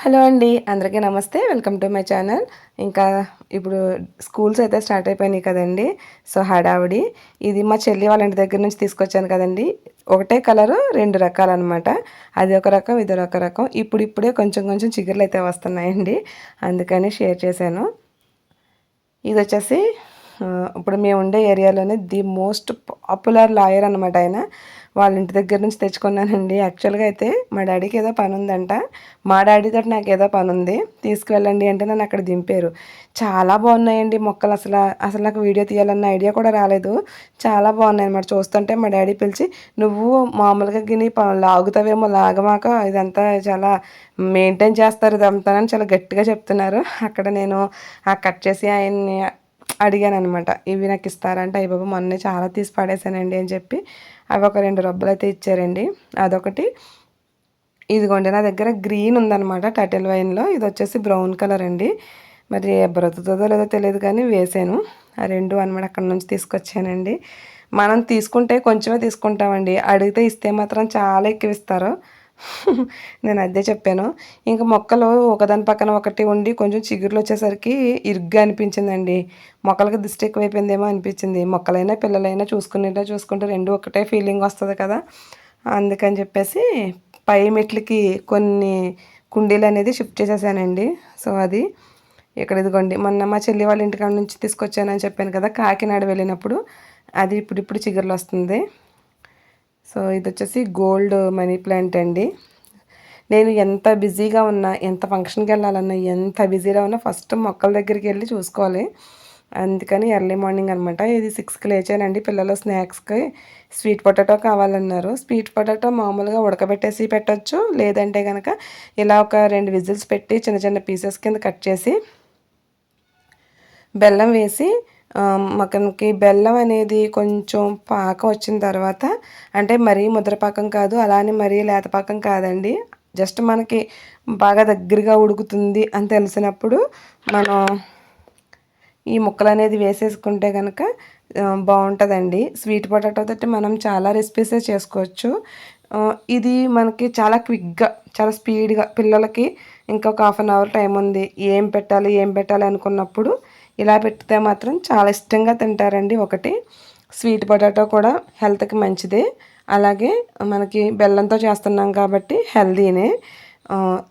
Hello అండి. అందరికీ నమస్తే. Welcome to my channel. ఇంకా ఇప్పుడు స్కూల్స్ అయితే స్టార్ట్ అయిపోయినాయి కదండీ. సో, హడావిడి. ఇది మా చెల్లి వాళ్ళ ఇంటి దగ్గర నుంచి తీసుకొచ్చాను కదండీ. ఒకటే కలరు 2 రకాలనమాట. అది ఒక రకం, ఇది ఒక రకం. ఇప్పుడిప్పుడే కొంచెం కొంచెం చిగుర్లయితే వస్తున్నాయండి. అందుకని షేర్ చేశాను. ఇదొచ్చేసి ఇప్పుడు మేము ఉండే ఏరియాలోనే ది మోస్ట్ పాపులర్ లాయర్ అనమాట ఆయన. వాళ్ళ ఇంటి దగ్గర నుంచి తెచ్చుకున్నానండి. యాక్చువల్‌గా అయితే మా డ్యాడీకి ఏదో పనుందంట. మా డ్యాడీతోటి నాకేదో పనుంది. తీసుకువెళ్ళండి అంటే నన్ను అక్కడ దింపారు. చాలా బాగున్నాయండి మొక్కలు అసల. అసలు నాకు వీడియో తీయాలన్న ఐడియా కూడా రాలేదు. చాలా బాగున్నాయన్నమాట. చూస్తుంటే మా డ్యాడీ పిలిచి, "నువ్వు మామూలుగా గిని లాగుతావేమో లాగమాక. ఇదంతా చాలా మెయింటైన్ చేస్తారు ఇదంతానని" చాలా గట్టిగా చెప్తున్నారు. అక్కడ నేను కట్ చేసి ఆయన్ని అడిగాననమాట. "ఇవి నాకు ఇస్తారా?" అంటే, "అయ్య బాబోయ్! మొన్నే చాలా తీసి పడేసానండి" అని చెప్పి అవి ఒక 2 రబ్బలయితే ఇచ్చారండి. అదొకటి. ఇదిగోండి నా దగ్గర గ్రీన్ ఉందనమాట టర్టిల్ వైన్‌లో. ఇదొచ్చేసి బ్రౌన్ కలర్ అండి. మరి బ్రతుకుతదో లేదో తెలీదు కానీ వేశాను. ఆ 2 అనమాట అక్కడి నుంచి తీసుకొచ్చానండి. మనం తీసుకుంటే కొంచెమే తీసుకుంటామండి. అడిగితే ఇస్తే మాత్రం చాలా ఎక్కువిస్తారు. నేను అదే చెప్పాను. ఇంక మొక్కలు ఒకదాని పక్కన ఒకటి ఉండి కొంచెం చిగుర్లొచ్చేసరికి ఇరుగ్గా అనిపించిందండి. మొక్కలకి దిష్టి ఎక్కువైపోయిందేమో అనిపించింది. మొక్కలైనా, పిల్లలైనా చూసుకునేలా చూసుకుంటే 2 ఒకటే ఫీలింగ్ వస్తది కదా! అందుకని చెప్పేసి పై మెట్లకి కొన్ని కుండీలనేది షిఫ్ట్ చేసేసానండి. సో, అది. ఇక్కడ ఇదిగోండి మొన్న మా చెల్లి వాళ్ళ ఇంటికాడ నుంచి తీసుకొచ్చానని చెప్పాను కదా! కాకినాడ వెళ్ళినప్పుడు. అది ఇప్పుడిప్పుడు చిగుర్లొస్తుంది. సో, ఇదొచ్చేసి గోల్డ్ మనీ ప్లాంట్ అండి. నేను ఎంత బిజీగా ఉన్నా, ఎంత ఫంక్షన్‌కెళ్ళాలన్నా, ఎంత బిజీలో ఉన్నా ఫస్ట్ మొక్కల దగ్గరికెళ్ళి చూసుకోవాలి. అందుకని ఎర్లీ మార్నింగ్ అనమాట. ఇది 6కి లేచానండి. పిల్లలు స్నాక్స్‌కి స్వీట్ పొటాటో కావాలన్నారు. స్వీట్ పొటాటో మామూలుగా ఉడకబెట్టేసి పెట్టొచ్చు. లేదంటే గనక ఇలా ఒక 2 విజిల్స్ పెట్టి చిన్న చిన్న పీసెస్ కింద కట్ చేసి బెల్లం వేసి మనకి బెల్లం అనేది కొంచెం పాకం వచ్చిన తర్వాత అంటే మరీ ముద్ర పాకం కాదు, అలా అని మరీ లేత పాకం కాదండి. జస్ట్ మనకి బాగా దగ్గరగా ఉడుకుతుంది అని తెలిసినప్పుడు మనం ఈ ముక్కలనేది వేసేసుకుంటే గనక బావుంటదండి. స్వీట్ పొటాటోతోటి మనం చాలా రెసిపీసే చేసుకోవచ్చు. ఇది మనకి చాలా క్విక్‌గా, చాలా స్పీడ్‌గా పిల్లలకి ఇంకొక హాఫ్ అన్ అవర్ టైం ఉంది. ఏం పెట్టాలి, ఏం పెట్టాలి అనుకున్నప్పుడు ఇలా పెడితే మాత్రం చాలా ఇష్టంగా తింటారండి ఒకటి. స్వీట్ పొటాటో కూడా హెల్త్‌కి మంచిదే. అలాగే మనకి బెల్లంతో చేస్తున్నాం కాబట్టి హెల్తీనే.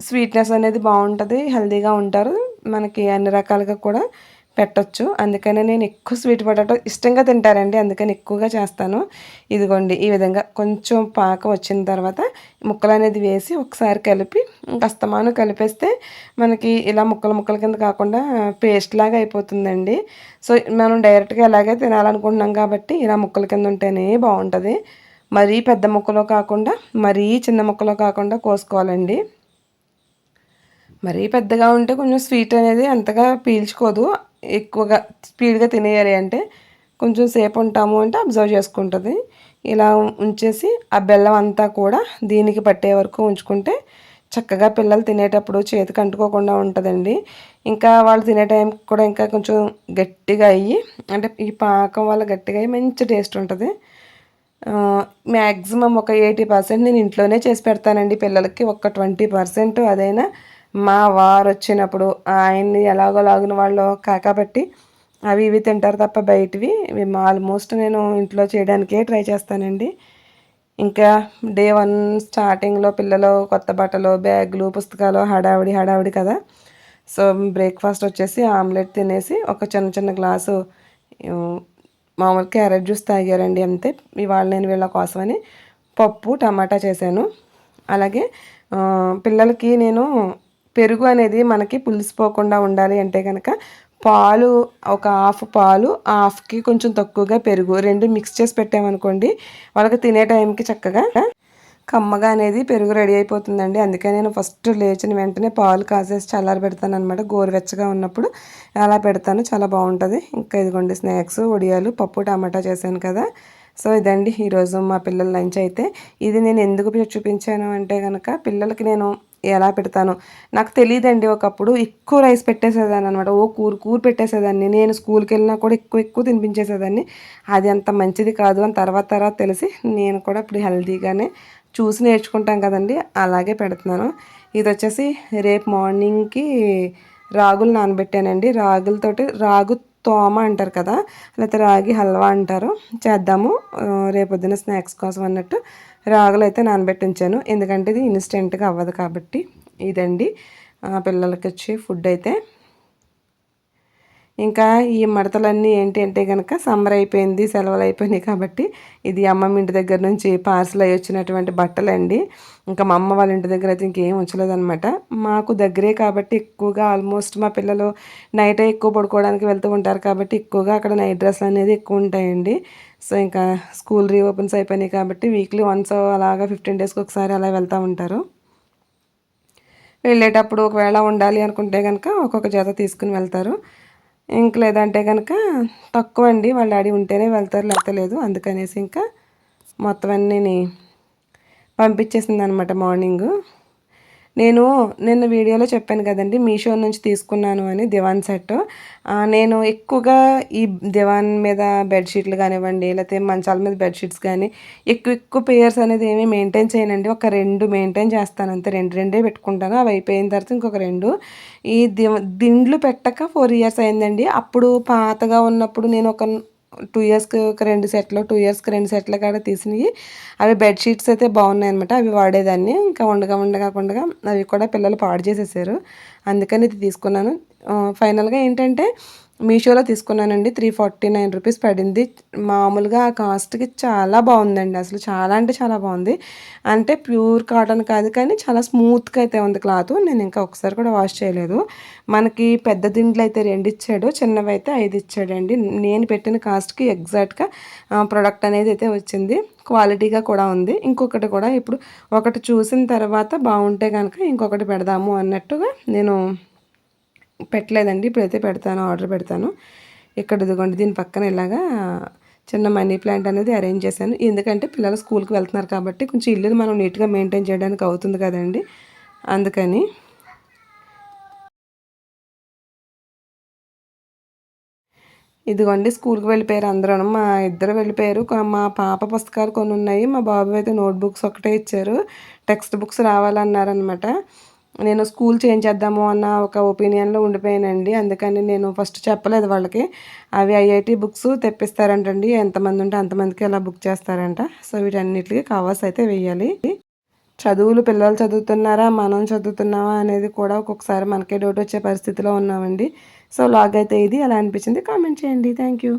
స్వీట్‌నెస్ అనేది బావుంటది. హెల్తీగా ఉంటారు. మనకి అన్ని రకాలుగా కూడా పెట్టొచ్చు. అందుకనే నేను ఎక్కువ స్వీట్ పొటాటో ఇష్టంగా తింటారండి. అందుకని ఎక్కువగా చేస్తాను. ఇదిగోండి ఈ విధంగా కొంచెం పాకం వచ్చిన తర్వాత ముక్కలనేది వేసి ఒకసారి కలిపి అస్తమానం కలిపేస్తే మనకి ఇలా ముక్కలు ముక్కల కింద కాకుండా పేస్ట్ లాగా అయిపోతుందండి. సో, మనం డైరెక్ట్‌గా ఇలాగే తినాలనుకుంటున్నాం కాబట్టి ఇలా ముక్కల కింద ఉంటేనే బావుంటది. మరీ పెద్ద ముక్కలో కాకుండా, మరీ చిన్న ముక్కలో కాకుండా కోసుకోవాలండి. మరీ పెద్దగా ఉంటే కొంచెం స్వీట్ అనేది అంతగా పీల్చుకోదు. ఎక్కువగా స్పీడ్‌గా తినేయాలి అంటే కొంచెం సేపు ఉంటాము అంటే అబ్జర్వ్ చేసుకుంటది. ఇలా ఉంచేసి ఆ బెల్లం అంతా కూడా దీనికి పట్టే వరకు ఉంచుకుంటే చక్కగా పిల్లలు తినేటప్పుడు చేతికి అంటుకోకుండా ఉంటదండి. ఇంకా వాళ్ళు తినే టైంకి కూడా ఇంకా కొంచెం గట్టిగా అయ్యి అంటే ఈ పాకం వల్ల గట్టిగా అయ్యి మంచి టేస్ట్ ఉంటది. మ్యాక్సిమం ఒక 80% నేను ఇంట్లోనే చేసి పెడతానండి పిల్లలకి. ఒక 20% అదైనా మా వారొచ్చినప్పుడు ఆయన్ని ఎలాగోలాగిన వాళ్ళు కాకబట్టి అవి ఇవి తింటారు తప్ప బయటివి ఆల్మోస్ట్ నేను ఇంట్లో చేయడానికే ట్రై చేస్తానండి. ఇంకా డే 1 స్టార్టింగ్‌లో పిల్లలు కొత్త బట్టలు, బ్యాగులు, పుస్తకాలు హడావిడి హడావిడి కదా! సో, బ్రేక్‌ఫాస్ట్ వచ్చేసి ఆమ్లెట్ తినేసి ఒక చిన్న చిన్న గ్లాసు హ్మ్, మామూలు క్యారెట్ జ్యూస్ తాగారండి అంతే. ఇవాళ నేను వీళ్ళ కోసమని పప్పు, టమాటా చేశాను. అలాగే పిల్లలకి నేను పెరుగు అనేది మనకి పులిసిపోకుండా ఉండాలి అంటే గనక పాలు ఒక హాఫ్ పాలు, హాఫ్‌కి కొంచెం తక్కువగా పెరుగు 2 మిక్స్ చేసి పెట్టామనుకోండి, వాళ్ళకి తినే టైంకి చక్కగా కమ్మగా అనేది పెరుగు రెడీ అయిపోతుందండి. అందుకే నేను ఫస్ట్ లేచిన వెంటనే పాలు కాసేసి చల్లారబెడతాననమాట. గోరువెచ్చగా ఉన్నప్పుడు అలా పెడతాను. చాలా బావుంటది. ఇంకా ఇదిగోండి స్నాక్స్, వడియాలు, పప్పు, టమాటా చేశాను కదా! సో, ఇదండి ఈరోజు మా పిల్లల లంచ్ అయితే. ఇది నేను ఎందుకు చూపించాను అంటే గనక పిల్లలకి నేను ఎలా పెడతాను. నాకు తెలీదండి ఒకప్పుడు ఎక్కువ రైస్ పెట్టేసేదాన్ననమాట. కూర పెట్టేసేదాన్ని. నేను స్కూల్‌కెళ్ళినా కూడా ఎక్కువ ఎక్కువ తినిపించేసేదాన్ని. అది అంత మంచిది కాదు అని తర్వాత తర్వాత తెలిసి నేను కూడా ఇప్పుడు హెల్తీగానే చూసి నేర్చుకుంటాం కదండి, అలాగే పెడుతున్నాను. ఇది వచ్చేసి రేపు మార్నింగ్కి రాగులు నానబెట్టానండి. రాగులతోటి రాగు తోమ అంటారు కదా, లేకపోతే రాగి హల్వా అంటారు, చేద్దాము రేపొద్దున స్నాక్స్ కోసం అన్నట్టు రాగులు అయితే నానబెట్టి ఉంచాను. ఎందుకంటే ఇది ఇన్స్టెంట్గా అవ్వదు కాబట్టి. ఇదండి పిల్లలకి వచ్చి ఫుడ్ అయితే. ఇంకా ఈ మడతలన్నీ ఏంటి అంటే కనుక సమ్మర్ అయిపోయింది, సెలవులు అయిపోయినాయి కాబట్టి ఇది అమ్మమ్మ ఇంటి దగ్గర నుంచి పార్సల్ అయ్యి వచ్చినటువంటి బట్టలండి. ఇంకా మా అమ్మ వాళ్ళ ఇంటి దగ్గర అయితే ఇంకేం ఉంచలేదన్నమాట. మాకు దగ్గరే కాబట్టి ఎక్కువగా ఆల్మోస్ట్ మా పిల్లలు నైటే ఎక్కువ పడుకోవడానికి వెళ్తూ ఉంటారు కాబట్టి ఎక్కువగా అక్కడ నైట్ డ్రెస్లు అనేది ఎక్కువ ఉంటాయండి. సో ఇంకా స్కూల్ రీఓపెన్స్ అయిపోయినాయి కాబట్టి వీక్లీ వన్స్ అలాగా 15 డేస్కి ఒకసారి అలా వెళ్తూ ఉంటారు. వెళ్ళేటప్పుడు ఒకవేళ ఉండాలి అనుకుంటే కనుక ఒక్కొక్క జత తీసుకుని వెళ్తారు. ఇంక లేదంటే కనుక తక్కువండి, వాళ్ళ డాడీ ఉంటేనే వెళ్తారు, లేకపోతే లేదు. అందుకనేసి ఇంకా మొత్తం అన్నీ పంపించేసిందనమాట మార్నింగు. నేను నిన్న వీడియోలో చెప్పాను కదండి, మీషో నుంచి తీసుకున్నాను అని దివాన్ సెట్. నేను ఎక్కువగా ఈ దివాన్ మీద బెడ్షీట్లు కానివ్వండి, లేకపోతే మంచాల మీద బెడ్షీట్స్ కానీ ఎక్కువ పేయర్స్ అనేది ఏమీ మెయింటైన్ చేయనండి. ఒక 2 మెయింటైన్ చేస్తాను అంతే, 2 పెట్టుకుంటాను. అవి అయిపోయిన తర్వాత ఇంకొక 2. ఈ దిండ్లు పెట్టక 4 ఇయర్స్ అయిందండి. అప్పుడు పాతగా ఉన్నప్పుడు నేను ఒక 2 ఇయర్స్కి ఒక 2 సెట్లు, 2 ఇయర్స్కి 2 సెట్ల కాడ తీసినవి అవి బెడ్షీట్స్ అయితే బాగున్నాయి అనమాట. అవి వాడేదాన్ని. ఇంకా ఉండగా అవి కూడా పిల్లలు పాడు చేసేసారు. అందుకని ఇది తీసుకున్నాను. ఫైనల్గా ఏంటంటే మీషోలో తీసుకున్నానండి. 349 రూపీస్ పడింది. మామూలుగా ఆ కాస్ట్కి చాలా బాగుందండి, అసలు చాలా అంటే చాలా బాగుంది. అంటే ప్యూర్ కాటన్ కాదు కానీ చాలా స్మూత్గా అయితే ఉంది క్లాత్. నేను ఇంకా ఒకసారి కూడా వాష్ చేయలేదు. మనకి పెద్ద దిండ్లు అయితే 2 ఇచ్చాడు, చిన్నవి అయితే 5 ఇచ్చాడండి. నేను పెట్టిన కాస్ట్కి ఎగ్జాక్ట్గా ప్రోడక్ట్ అనేది అయితే వచ్చింది. క్వాలిటీగా కూడా ఉంది. ఇంకొకటి కూడా ఇప్పుడు ఒకటి చూసిన తర్వాత బాగుంటే కనుక ఇంకొకటి పెడదాము అన్నట్టుగా నేను పెట్టలేదండి. ఇప్పుడైతే పెడతాను, ఆర్డర్ పెడతాను. ఇక్కడ ఇదిగోండి దీని పక్కన ఇలాగా చిన్న మనీ ప్లాంట్ అనేది అరేంజ్ చేశాను. ఎందుకంటే పిల్లలు స్కూల్కి వెళ్తున్నారు కాబట్టి కొంచెం ఇల్లుని మనం నీట్గా మెయింటైన్ చేయడానికి అవుతుంది కదండి, అందుకని. ఇదిగోండి స్కూల్కి వెళ్ళిపోయారు అందరూ. మా ఇద్దరు వెళ్ళిపోయారు. మా పాప పుస్తకాలు కొన్ని ఉన్నాయి, మా బాబు అయితే నోట్బుక్స్ ఒకటే ఇచ్చారు. టెక్స్ట్ బుక్స్ రావాలన్నారనమాట. నేను స్కూల్ చేంజ్ చేద్దాము అన్న ఒక ఒపీనియన్లో ఉండిపోయానండి. అందుకని నేను ఫస్ట్ చెప్పలేదు వాళ్ళకి. అవి ఐఐటి బుక్స్ తెప్పిస్తారంటండి, ఎంతమంది ఉంటే అంతమందికి అలా బుక్ చేస్తారంట. సో వీటన్నిటికీ కవర్స్ అయితే వేయాలి. చదువులు పిల్లలు చదువుతున్నారా, మనం చదువుతున్నామా అనేది కూడా ఒక్కొక్కసారి మనకే డౌట్ వచ్చే పరిస్థితిలో ఉన్నామండి. సో లాగ్ అయితే ఇది ఎలా అనిపించింది కామెంట్ చేయండి. Thank you.